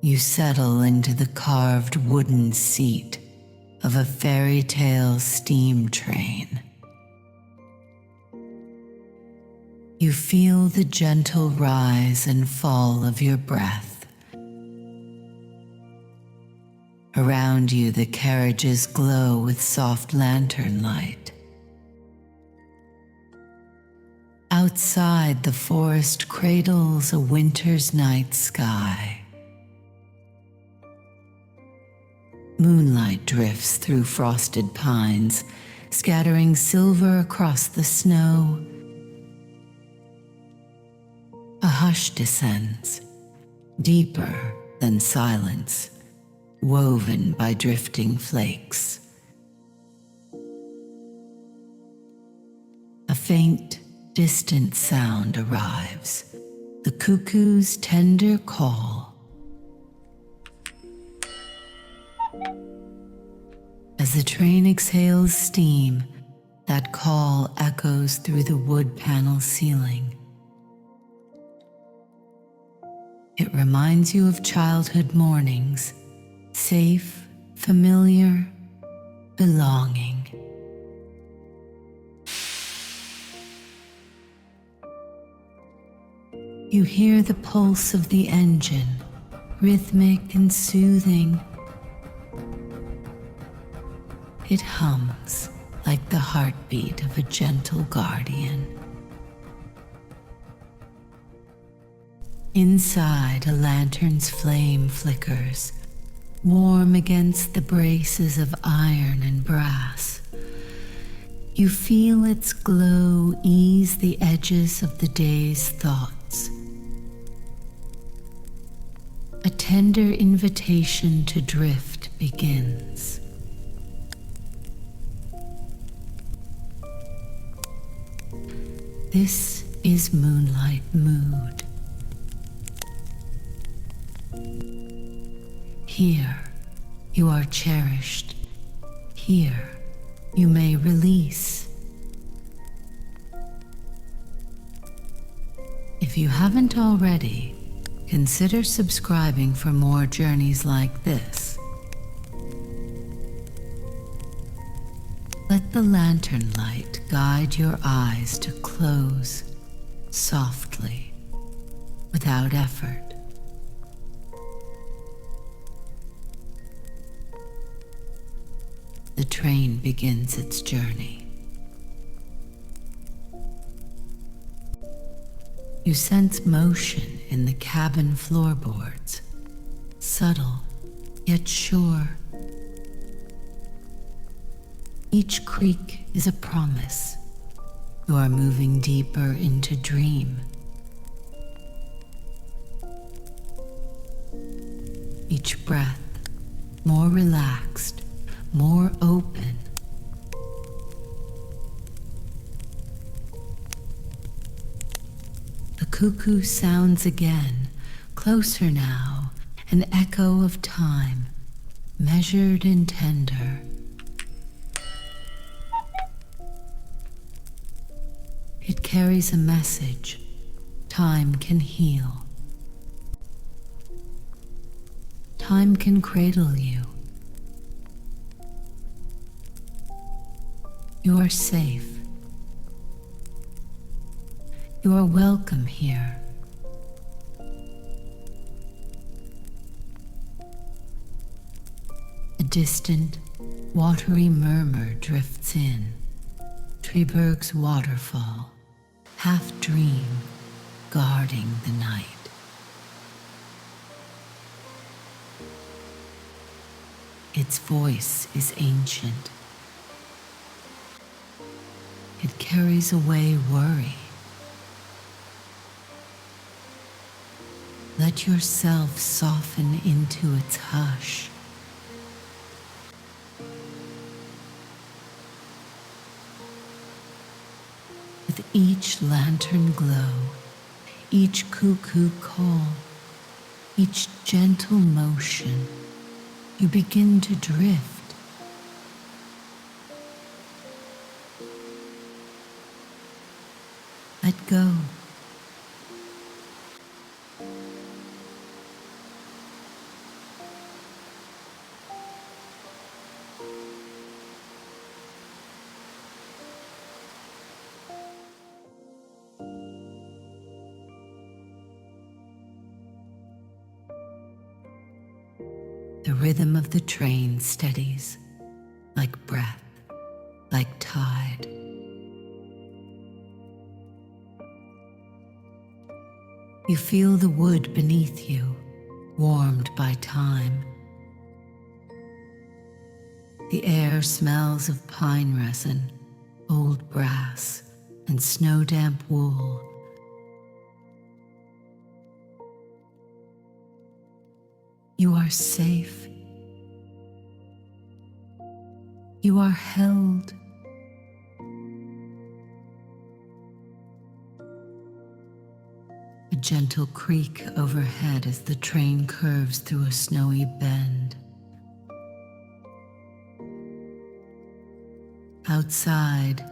You settle into the carved wooden seat of a fairy tale steam train. You feel the gentle rise and fall of your breath. Around you, the carriages glow with soft lantern light. Outside, the forest cradles a winter's night sky. Moonlight drifts through frosted pines, scattering silver across the snow. A hush descends, deeper than silence, woven by drifting flakes. A faint, distant sound arrives, the cuckoo's tender call. As the train exhales steam, that call echoes through the wood panel ceiling. It reminds you of childhood mornings, safe, familiar, belonging. You hear the pulse of the engine, rhythmic and soothing. It hums like the heartbeat of a gentle guardian. Inside, a lantern's flame flickers, warm against the braces of iron and brass. You feel its glow ease the edges of the day's thoughts. A tender invitation to drift begins. This is Moonlight Mood. Here, you are cherished. Here, you may release. If you haven't already, consider subscribing for more journeys like this. Let the lantern light guide your eyes to close softly, without effort. The train begins its journey. You sense motion in the cabin floorboards, subtle yet sure. Each creak is a promise. You are moving deeper into dream. Each breath more relaxed, more open. The cuckoo sounds again, closer now, an echo of time, measured and tender. It carries a message. Time can heal. Time can cradle you. You are safe. You are welcome here. A distant, watery murmur drifts in. Triberg's waterfall, half dream, guarding the night. Its voice is ancient. It carries away worry. Let yourself soften into its hush. With each lantern glow, each cuckoo call, each gentle motion, you begin to drift. Let go. The rhythm of the train steadies, like breath, like tide. You feel the wood beneath you, warmed by time. The air smells of pine resin, old brass, and snow-damp wool. You are safe. You are held. A gentle creak overhead as the train curves through a snowy bend. Outside,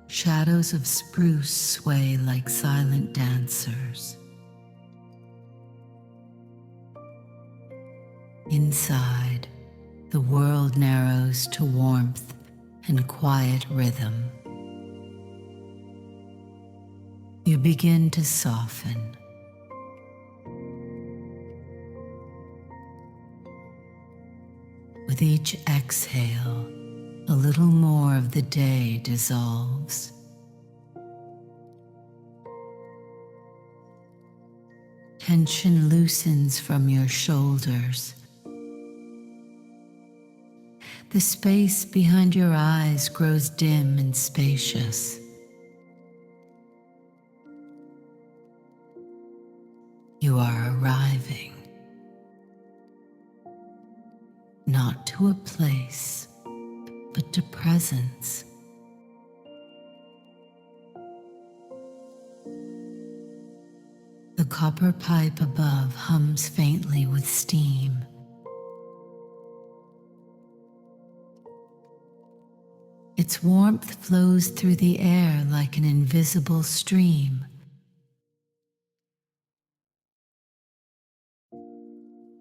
shadows of spruce sway like silent dancers. Inside, the world narrows to warmth and quiet rhythm. You begin to soften. With each exhale, a little more of the day dissolves. Tension loosens from your shoulders. The space behind your eyes grows dim and spacious. You are arriving, not to a place, but to presence. The copper pipe above hums faintly with steam. Its warmth flows through the air like an invisible stream.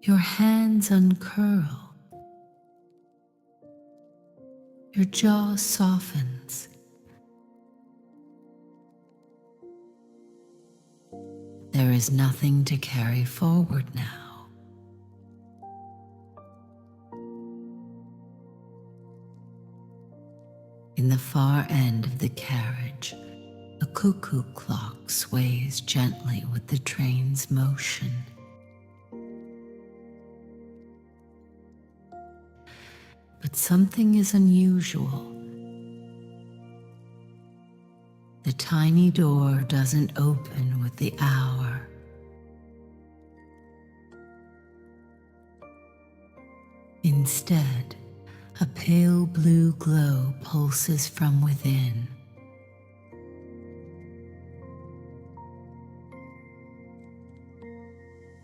Your hands uncurl. Your jaw softens. There is nothing to carry forward now. In the far end of the carriage, a cuckoo clock sways gently with the train's motion. But something is unusual. The tiny door doesn't open with the hour. Instead, a pale blue glow pulses from within.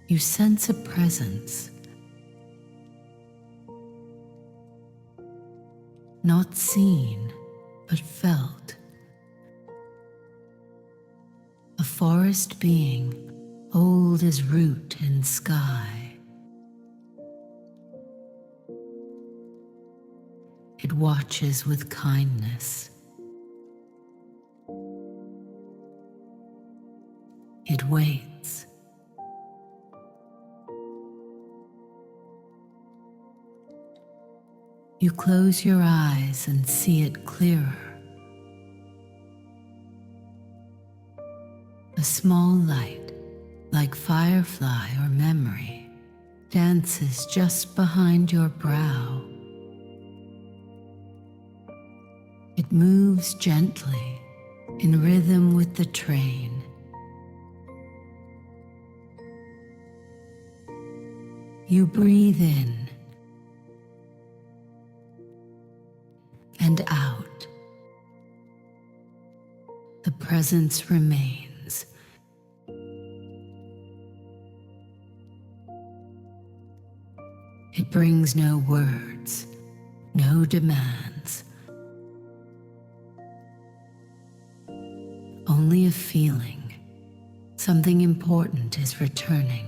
You sense a presence, not seen, but felt. A forest being, old as root and sky. It watches with kindness. It waits. You close your eyes and see it clearer. A small light, like firefly or memory, dances just behind your brow. It moves gently, in rhythm with the train. You breathe in and out. The presence remains. It brings no words, no demands. Only a feeling. Something important is returning.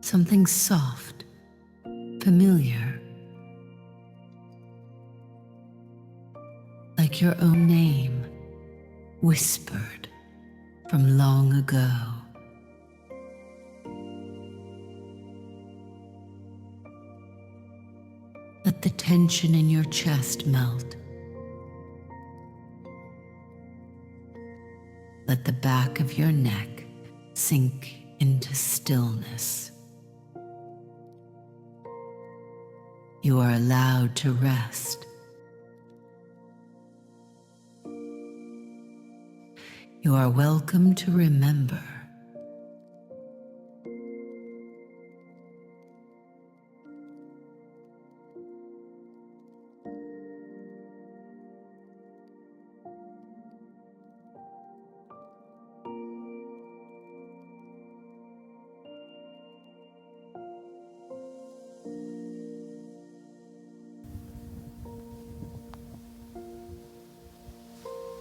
Something soft, familiar. Like your own name, whispered from long ago. tension in your chest melt. Let the back of your neck sink into stillness. You are allowed to rest. You are welcome to remember.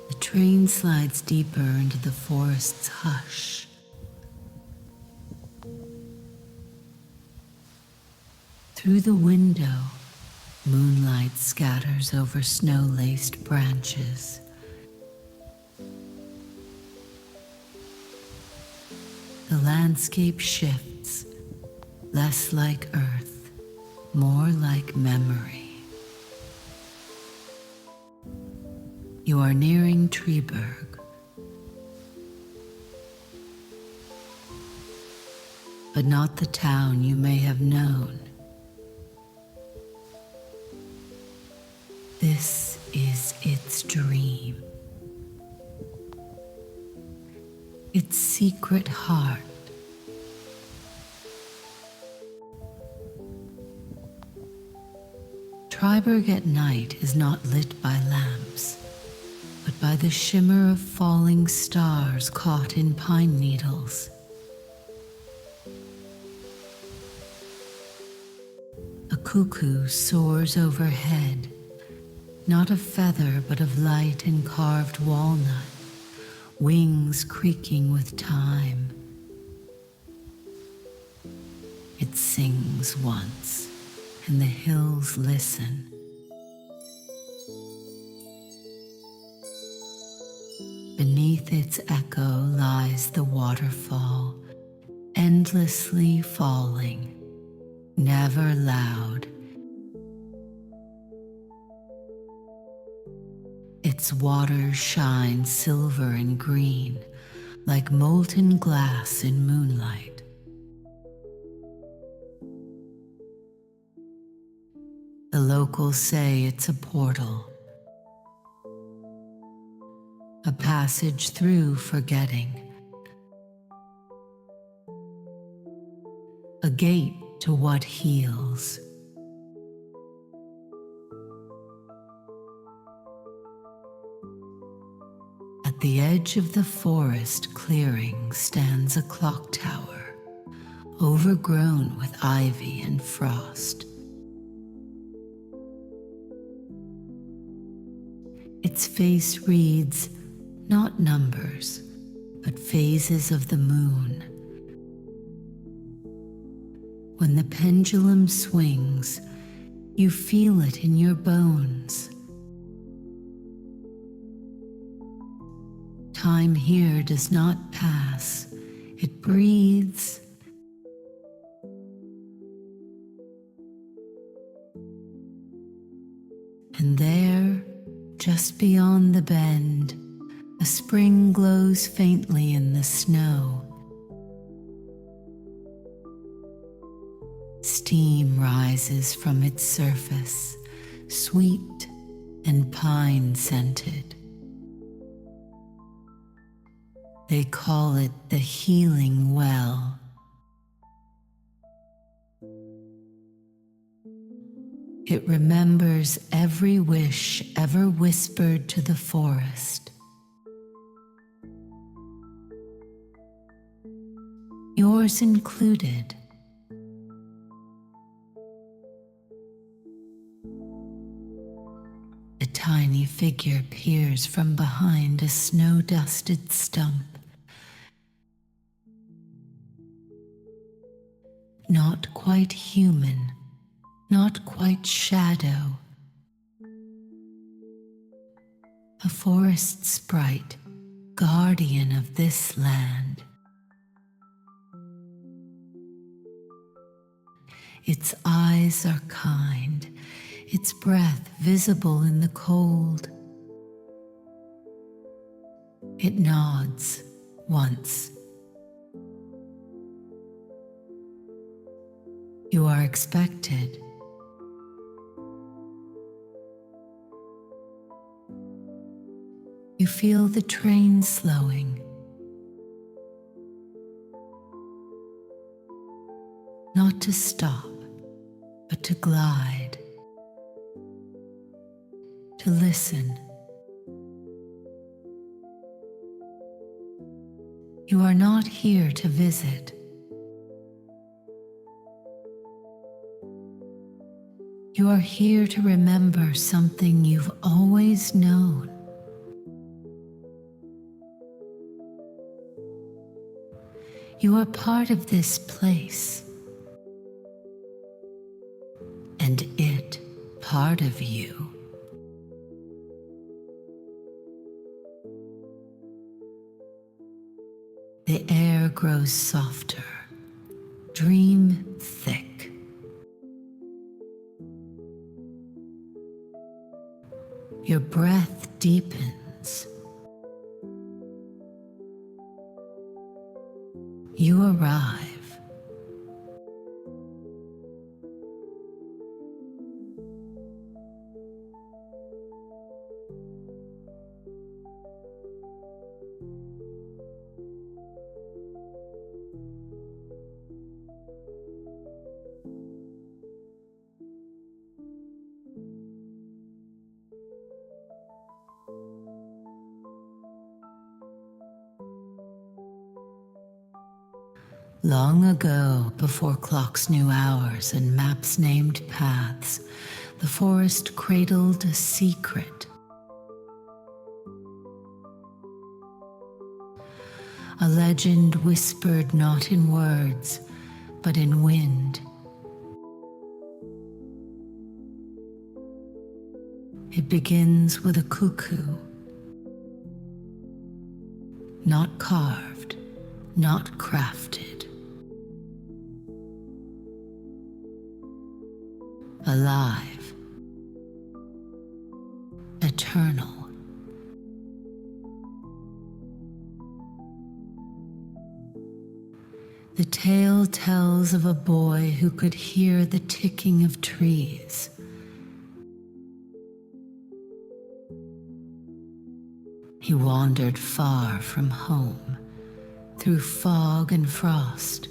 The train slides deeper into the forest's hush. Through the window, moonlight scatters over snow-laced branches. The landscape shifts, less like earth, more like memory. You are nearing Triberg, but not the town you may have known. This is its dream, its secret heart. Triberg at night is not lit by lamps, but by the shimmer of falling stars caught in pine needles. A cuckoo soars overhead, not of feather but of light and carved walnut, wings creaking with time. It sings once, and the hills listen. Beneath its echo lies the waterfall, endlessly falling, never loud. Its waters shine silver and green, like molten glass in moonlight. The locals say it's a portal, a passage through forgetting, a gate to what heals. At the edge of the forest clearing stands a clock tower, overgrown with ivy and frost. Its face reads not numbers, but phases of the moon. When the pendulum swings, you feel it in your bones. Time here does not pass, it breathes. And there, just beyond the bend, a spring glows faintly in the snow. Steam rises from its surface, sweet and pine-scented. They call it the healing well. It remembers every wish ever whispered to the forest. Yours included. A tiny figure peers from behind a snow-dusted stump. Not quite human, not quite shadow. A forest sprite, guardian of this land. Its eyes are kind, its breath visible in the cold. It nods once. You are expected. You feel the train slowing. Not to stop, but to glide. To listen. You are not here to visit. You are here to remember something you've always known. You are part of this place, and it part of you. The air grows softer, dream thick. Your breath deepens. You arrive. Long ago, before clocks knew hours and maps named paths, the forest cradled a secret. A legend whispered not in words, but in wind. It begins with a cuckoo. Not carved, not crafted. Alive, eternal. The tale tells of a boy who could hear the ticking of trees. He wandered far from home, through fog and frost,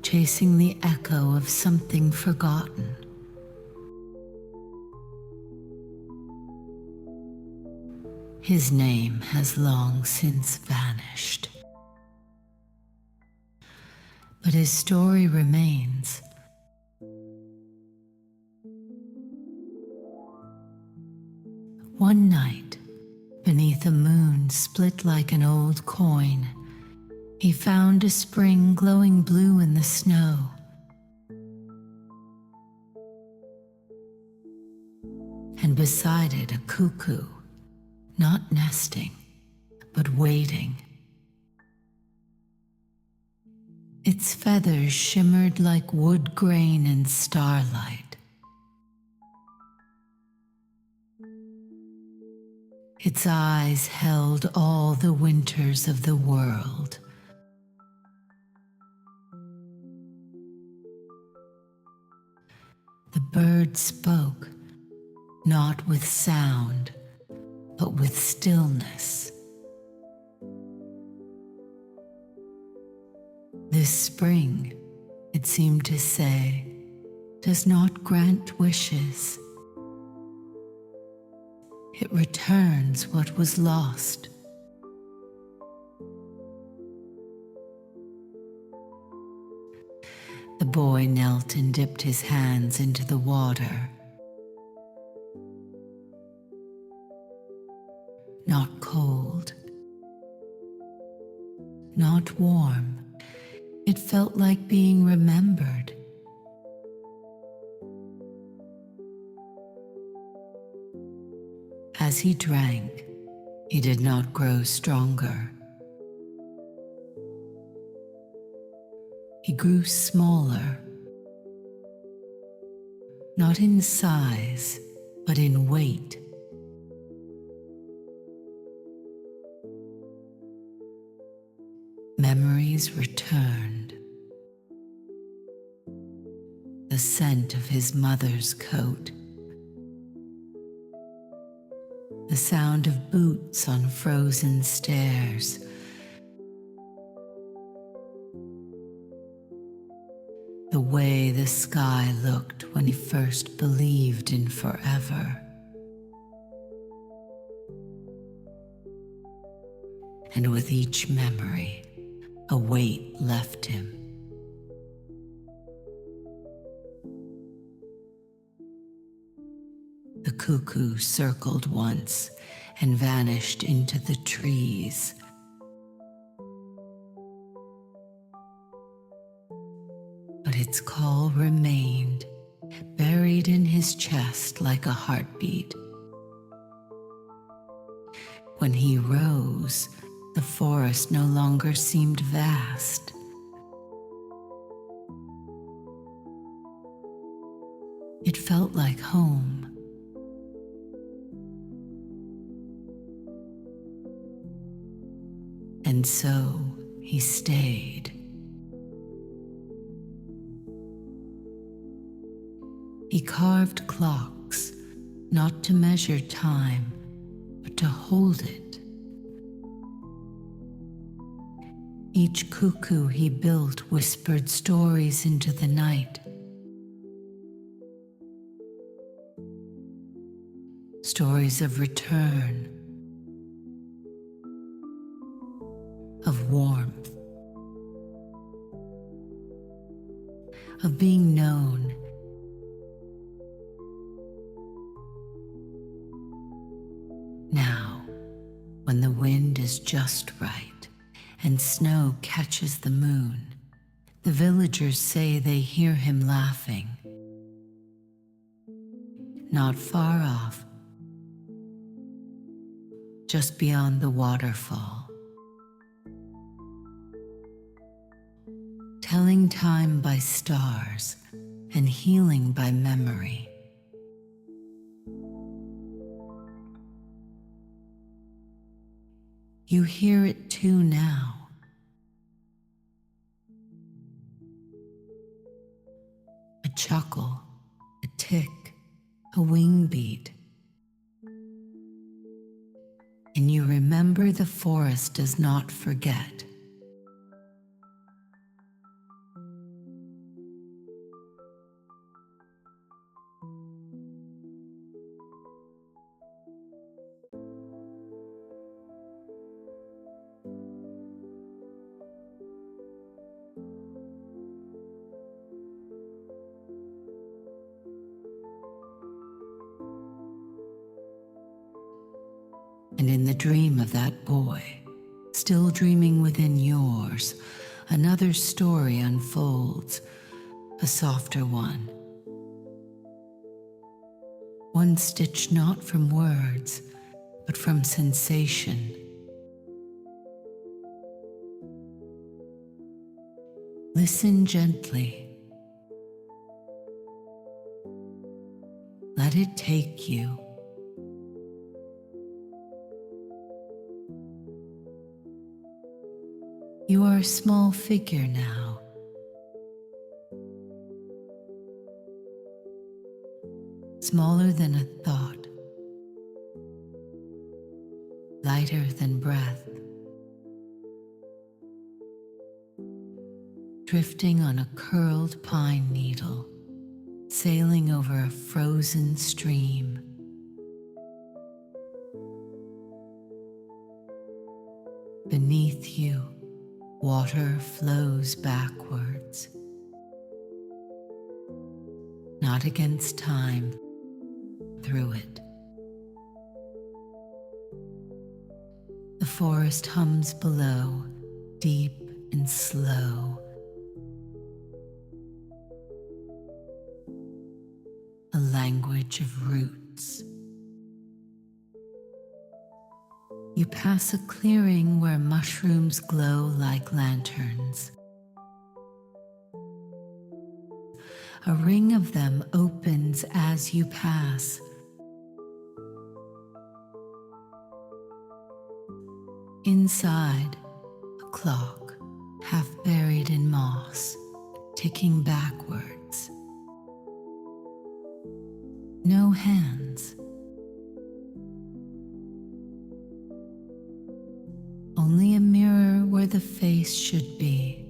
chasing the echo of something forgotten. His name has long since vanished. But his story remains. One night, beneath a moon split like an old coin, he found a spring glowing blue in the snow. And beside it a cuckoo, not nesting, but waiting. Its feathers shimmered like wood grain in starlight. Its eyes held all the winters of the world. The bird spoke, not with sound, but with stillness. This spring, it seemed to say, does not grant wishes. It returns what was lost. The boy knelt and dipped his hands into the water. Not cold, not warm. It felt like being remembered. As he drank, he did not grow stronger. He grew smaller, not in size, but in wait. Memories returned. The scent of his mother's coat, the sound of boots on frozen stairs, the way the sky looked when he first believed in forever. And with each memory, a weight left him. The cuckoo circled once and vanished into the trees. But its call remained, buried in his chest like a heartbeat. When he rose, the forest no longer seemed vast. It felt like home. And so he stayed. He carved clocks, not to measure time, but to hold it. Each cuckoo he built whispered stories into the night. Stories of return, of warmth, of being known. Now, when the wind is just right and snow catches the moon, the villagers say they hear him laughing. Not far off, just beyond the waterfall. Telling time by stars and healing by memory. You hear it too now. A chuckle, a tick, a wing beat. And you remember the forest does not forget. And in the dream of that boy, still dreaming within yours, another story unfolds, a softer one. One stitched not from words, but from sensation. Listen gently. Let it take you. You are a small figure now. Smaller than a thought. Lighter than breath. Drifting on a curled pine needle, sailing over a frozen stream. Beneath you, water flows backwards, not against time, through it. The forest hums below, deep and slow. A language of roots. You pass a clearing where mushrooms glow like lanterns. A ring of them opens as you pass, Inside, a clock, half buried in moss, ticking backwards. No hands. Only a mirror where the face should be.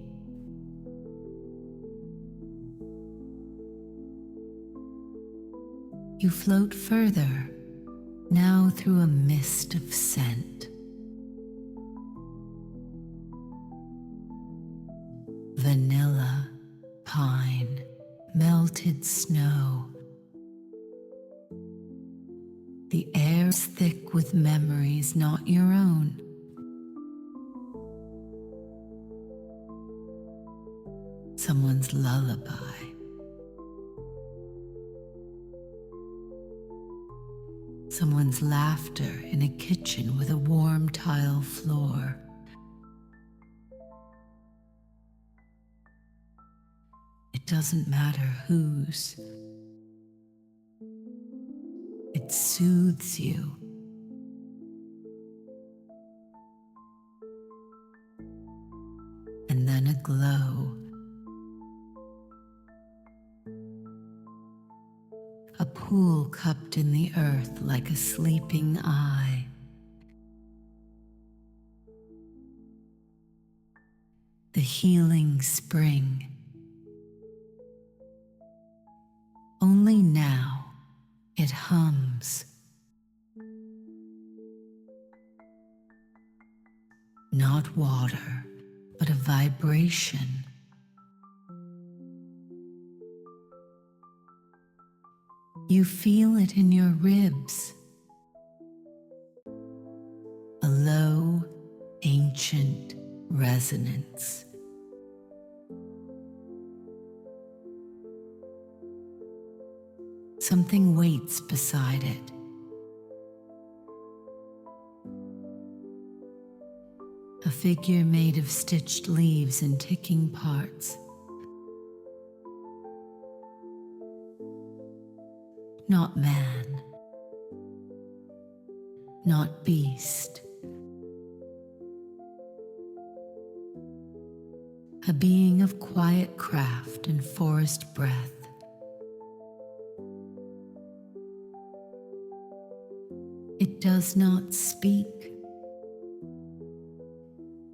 You float further, now through a mist of scent. Vanilla, pine, melted snow. The air is thick with memories not your own. Someone's lullaby. Someone's laughter in a kitchen with a warm tile floor. It doesn't matter whose. It soothes you. And then a glow. A pool cupped in the earth like a sleeping eye. The healing spring. Only now it hums. Not water, but a vibration. You feel it in your ribs. A low, ancient resonance. Something waits beside it. A figure made of stitched leaves and ticking parts. Not man, not beast. A being of quiet craft and forest breath. It does not speak.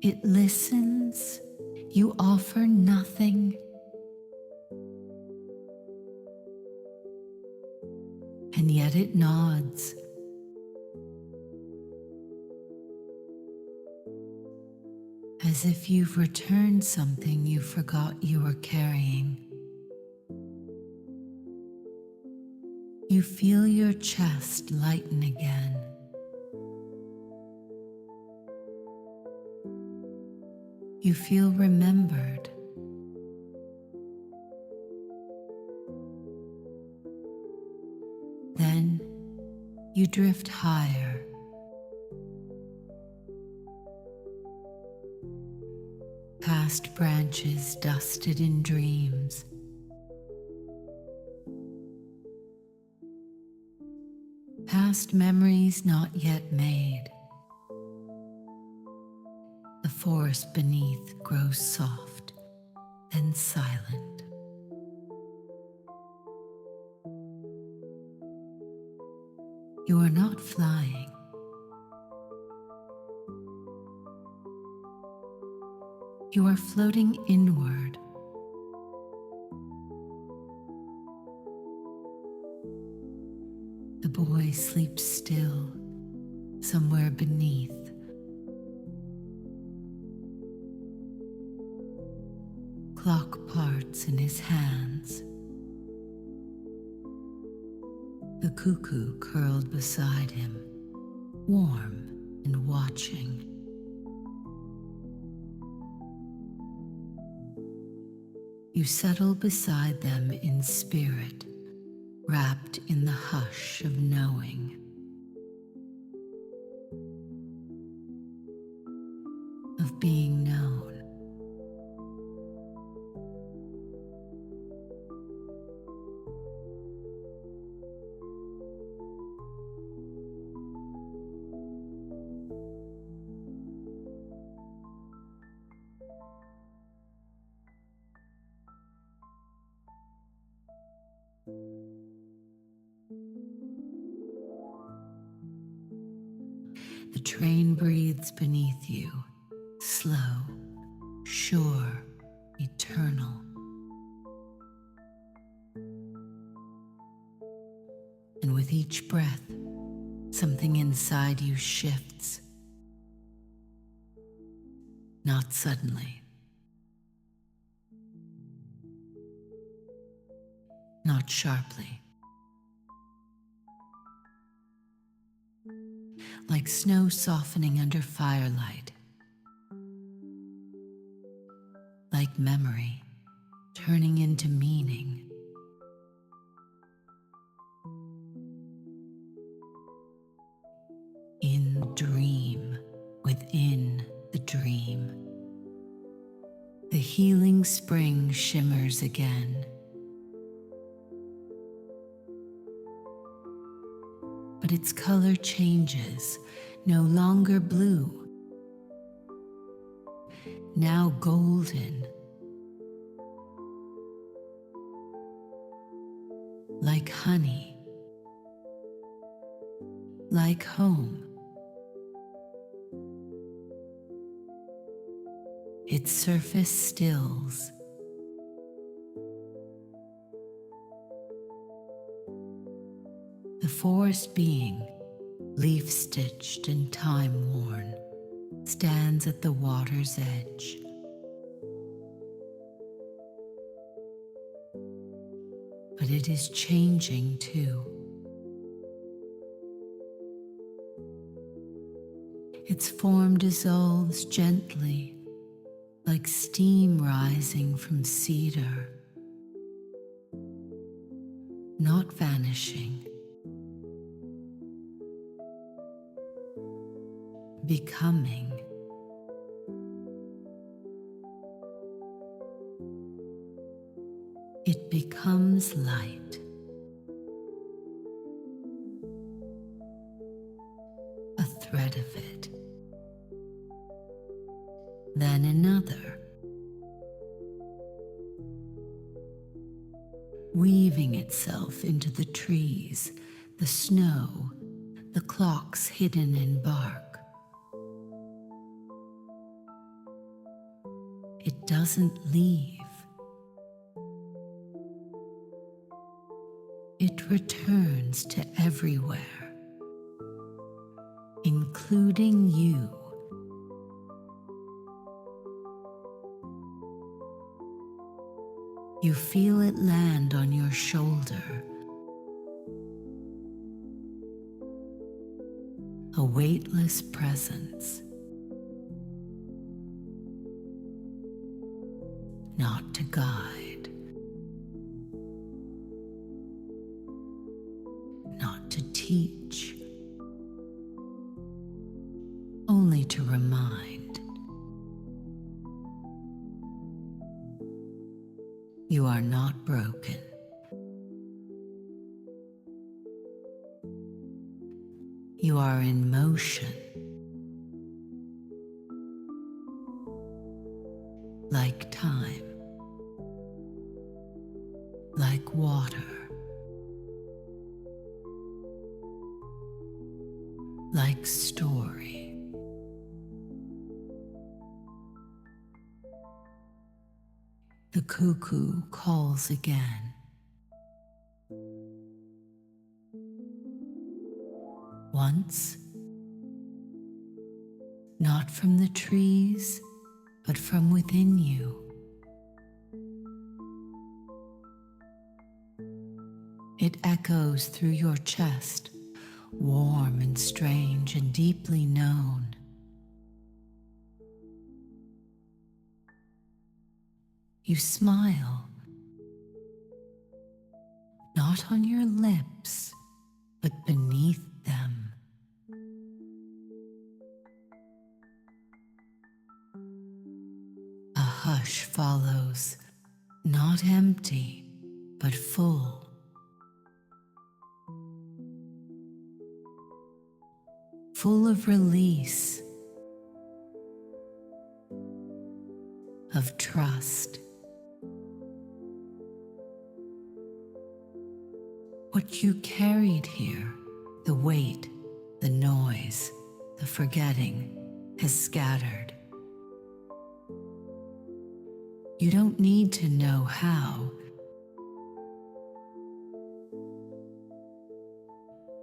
It listens. You offer nothing. And yet it nods. As if you've returned something you forgot you were carrying. You feel your chest lighten again. You feel remembered. Then you drift higher. Past branches dusted in dreams. Past memories not yet made. The forest beneath grows soft, then silent. You are not flying. You are floating inward. The boy sleeps still, somewhere beneath. Clock parts in his hands. The cuckoo curled beside him, warm and watching. You settle beside them in spirit, wrapped in the hush of knowing. Of being known. The train breathes beneath you, slow, sure, eternal. And with each breath, something inside you shifts. Not suddenly. Not sharply. Like snow softening under firelight. Like memory turning into meaning. In dream, within the dream, the healing spring shimmers again. But its color changes, no longer blue, now golden, like honey, like home. Its surface stills. The forest being, leaf-stitched and time-worn, stands at the water's edge. But it is changing too. Its form dissolves gently, like steam rising from cedar, not vanishing, becoming. It becomes light, a thread of it, then another, weaving itself into the trees, the snow, the clocks hidden in bark. It doesn't leave. It returns to everywhere, including you. You feel it land on your shoulder, a weightless presence, not to guide, not to teach, only to remind. You are not broken. You are in motion, like time, like water, like story. The cuckoo calls again. Once, not from the trees, but from within you. It echoes through your chest, warm and strange and deeply known. You smile, not on your lips, but beneath them. A hush follows, not empty, but full. Full of release, of trust. What you carried here, the weight, the noise, the forgetting has scattered. You don't need to know how.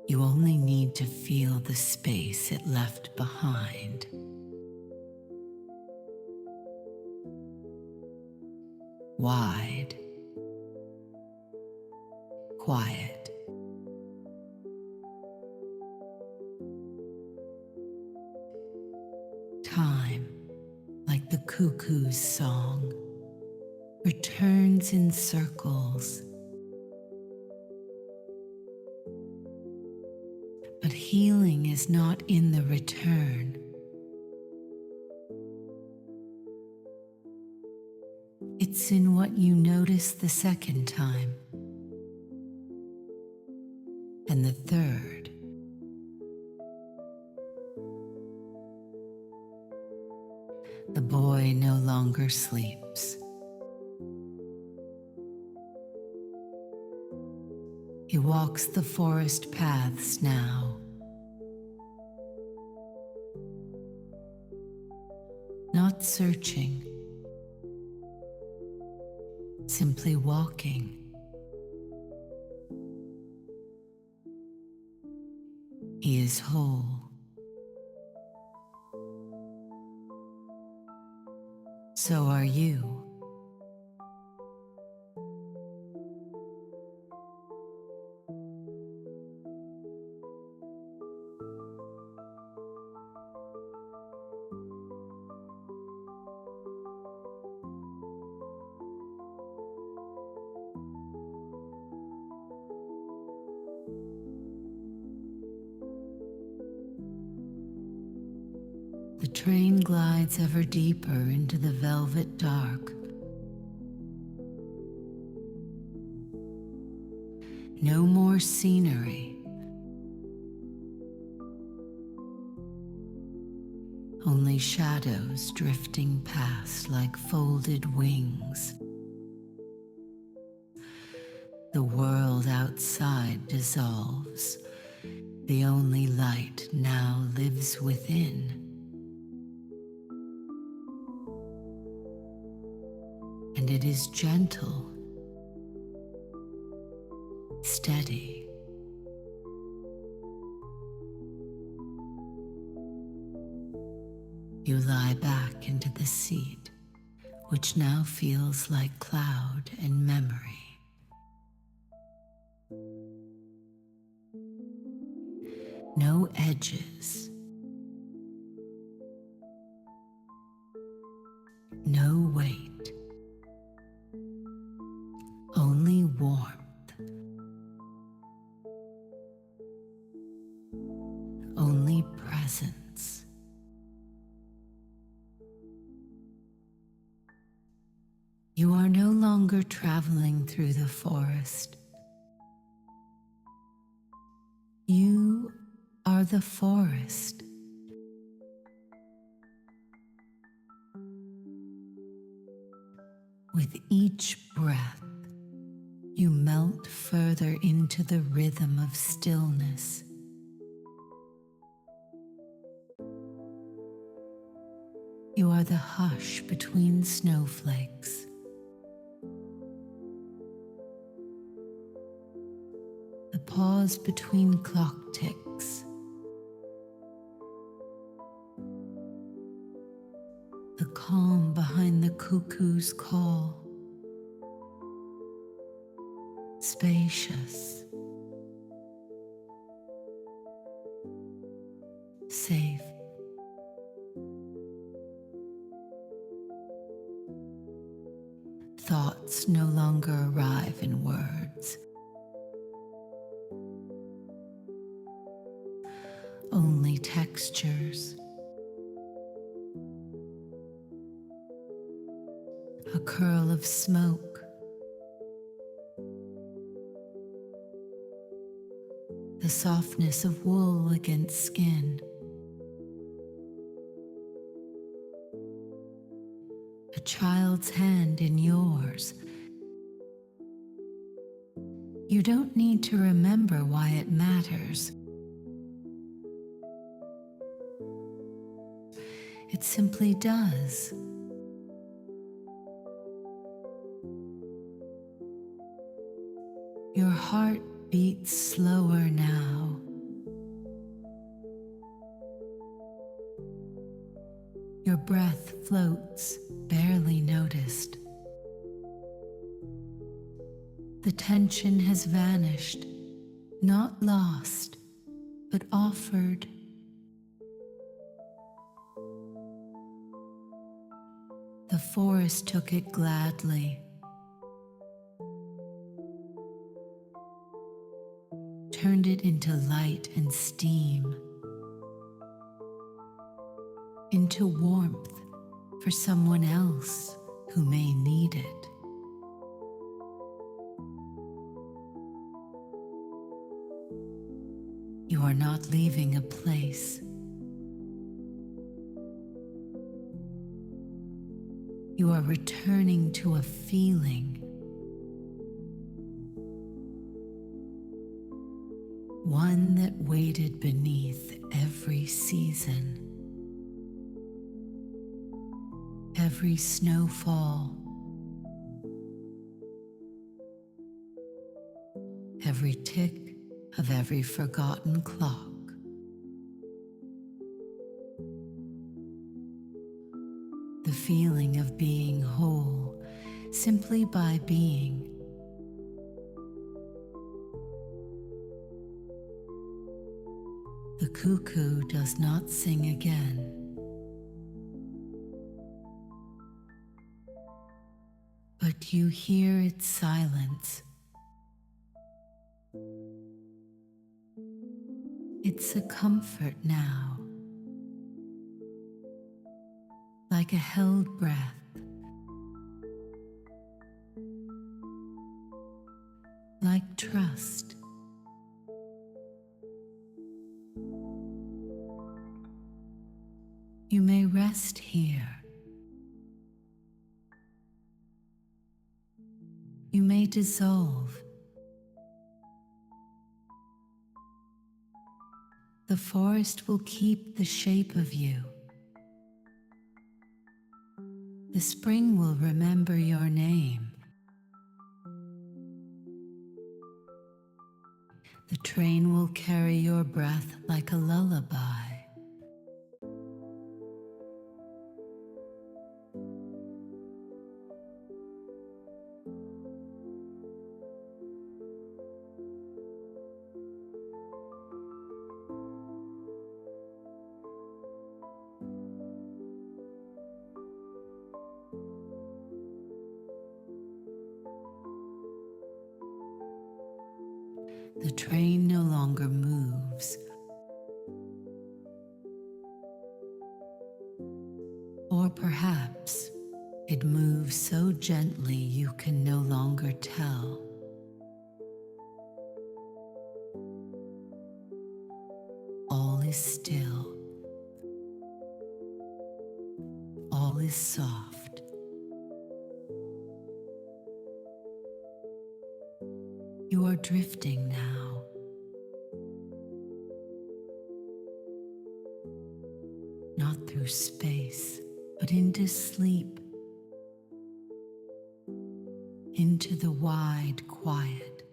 You only need to feel the space it left behind. Wide, quiet. Time, like the cuckoo's song, returns in circles. But healing is not in the return. It's in what you notice the second time, and the third. The boy no longer sleeps. He walks the forest paths now, not searching, simply walking. He is whole. So are you. The train glides ever deeper into the velvet dark. No more scenery. Only shadows drifting past like folded wings. The world outside dissolves. The only light now lives within. And it is gentle, steady. You lie back into the seat, which now feels like cloud and memory. No edges, no weight, only warmth, only presence. You are no longer traveling through the forest. You are the forest. With each breath, you melt further into the rhythm of stillness. You are the hush between snowflakes. The pause between clock ticks. The calm behind the cuckoo's call. Spacious. Safe. Thoughts no longer arrive in words. Only textures. A curl of smoke. The softness of wool against skin. A child's hand in yours. You don't need to remember why it matters. It simply does. Your heart beats slower now. Your breath floats, barely noticed. The tension has vanished, not lost, but offered. The forest took it gladly, turned it into light and steam, into warmth for someone else who may need it. You are not leaving a place. You are returning to a feeling. One that waited beneath every season, every snowfall, every tick of every forgotten clock. The feeling of being whole simply by being. The cuckoo does not sing again. But you hear its silence. It's a comfort now, like a held breath, like trust. You may rest here. You may dissolve. The forest will keep the shape of you. The spring will remember your name. The train will carry your breath like a lullaby. The train no longer moves. Or perhaps it moves so gently you can no longer tell. All is still. All is soft. You are drifting now. Not through space, but into sleep. Into the wide quiet.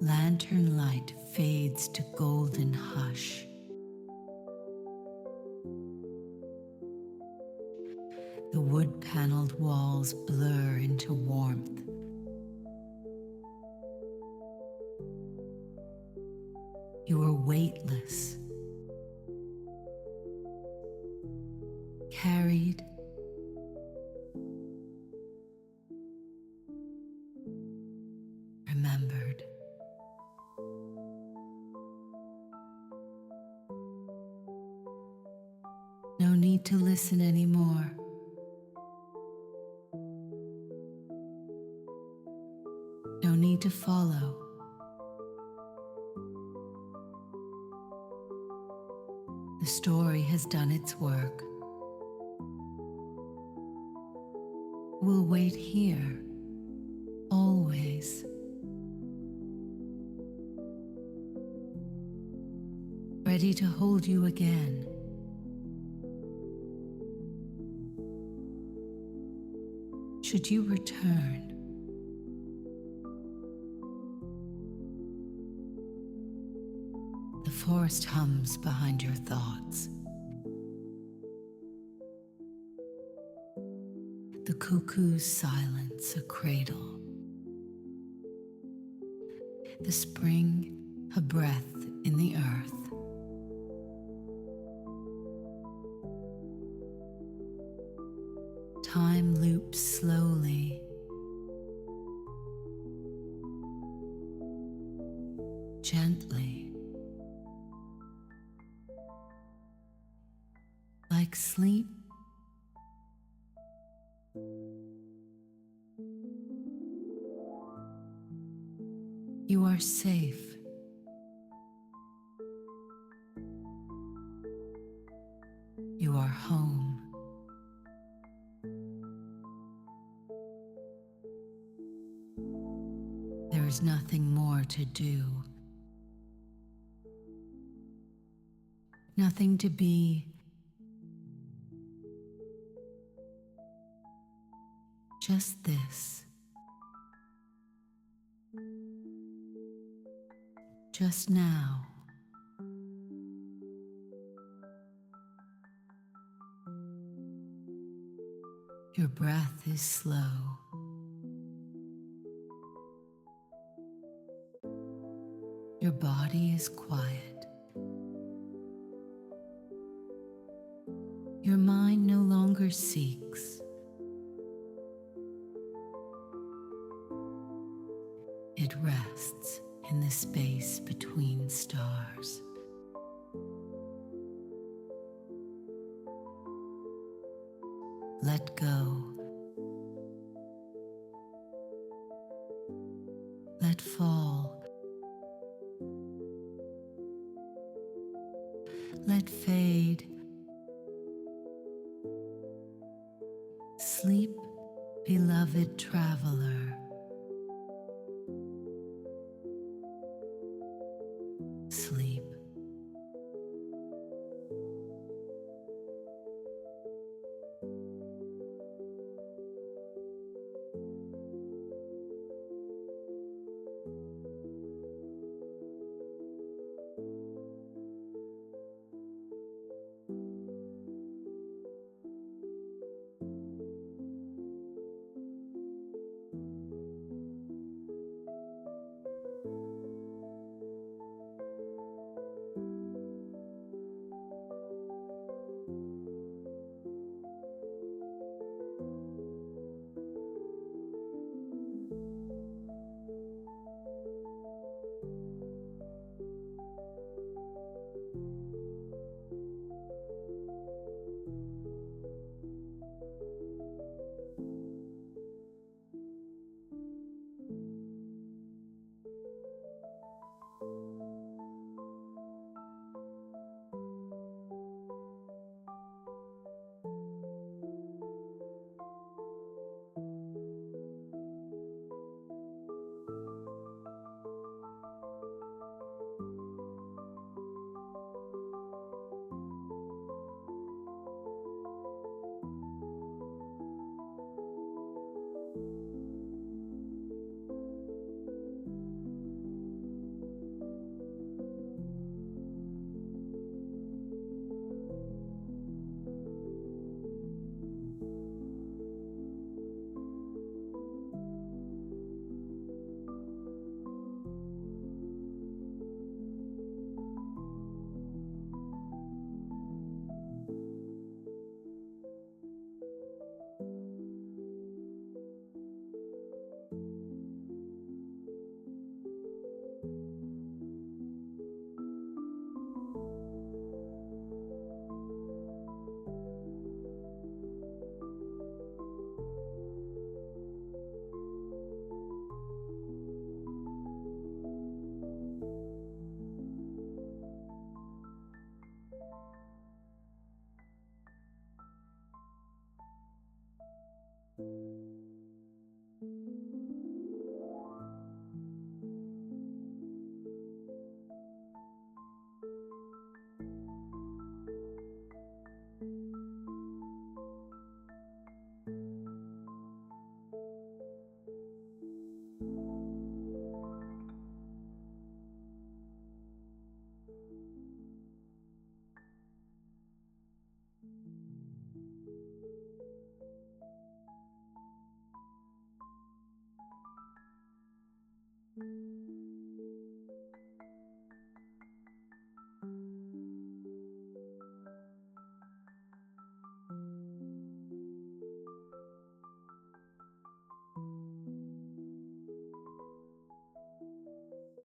Lantern light fades to golden hush. The wood-paneled walls blur into warmth. You are weightless, carried, remembered. No need to listen anymore. No need to follow. The story has done its work. We'll wait here, always. ready to hold you again. Should you return, the forest hums behind your thoughts. The cuckoo's silence a cradle. The spring a breath in the earth. Time loops slowly. Gently. Like sleep. You are safe. You are home. There is nothing more to do. Nothing to be. Just this. Just now. Your breath is slow. Your body is quiet. Your mind no longer seeks. It rests in the space between stars. Let go. Let fall. Let fade. Sleep, beloved traveler. Sleep. you.